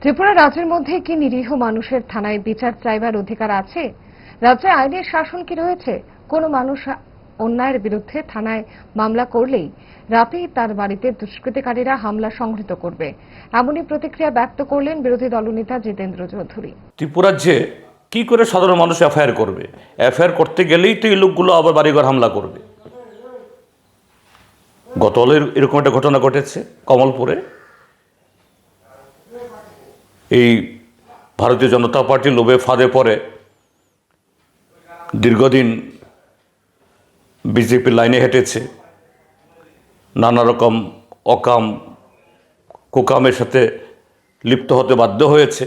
ত্রিপুরা রাজ্যের মধ্যে কি নিরীহ মানুষের থানায় বিচার চাইবার অধিকার আছে? রাজ্যে আইনের শাসন কি রয়েছে? কোনো মানুষ অন্যায়ের বিরুদ্ধে থানায় মামলা করলেই রাতেই তার বাড়িতে দুষ্কৃতিকারীরা হামলা সংঘটিত করবে, এমনই প্রতিক্রিয়া ব্যক্ত করলেন বিরোধী দলনেতা জিতেন্দ্র চৌধুরী। ত্রিপুরা যে কি করে সাধারণ মানুষ এফআইআর করবে? এফআইআর করতে গেলেই তো এই লোকগুলো আবার বাড়িঘর হামলা করবে। গতকাল এরকম একটা ঘটনা ঘটেছে কমলপুরে। এই ভারতীয় জনতা পার্টির লোভে ফাঁদে পড়ে দীর্ঘদিন বিজেপির লাইনে হেঁটেছে, নানা রকম অকাম কুকামের সাথে লিপ্ত হতে বাধ্য হয়েছে,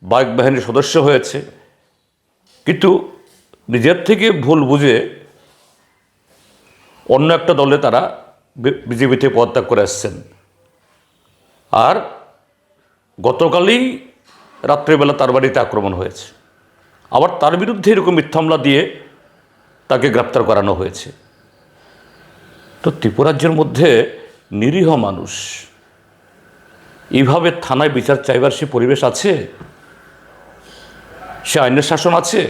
বাইক বাহিনীর সদস্য হয়েছে, কিন্তু নিজের থেকে ভুল বুঝে অন্য একটা দলে তারা বিজেপিতে পদত্যাগ করে আসছেন। আর গতকালই রাত্রেবেলা তার বাড়িতে আক্রমণ হয়েছে, আবার তার বিরুদ্ধে এরকম মিথ্যা মামলা দিয়ে তাকে গ্রেপ্তার করানো হয়েছে। তো ত্রিপুরাজ্যের মধ্যে নিরীহ মানুষ এইভাবে থানায় বিচার চাইবার সে পরিবেশ আছে? সে আইনের শাসন আছে?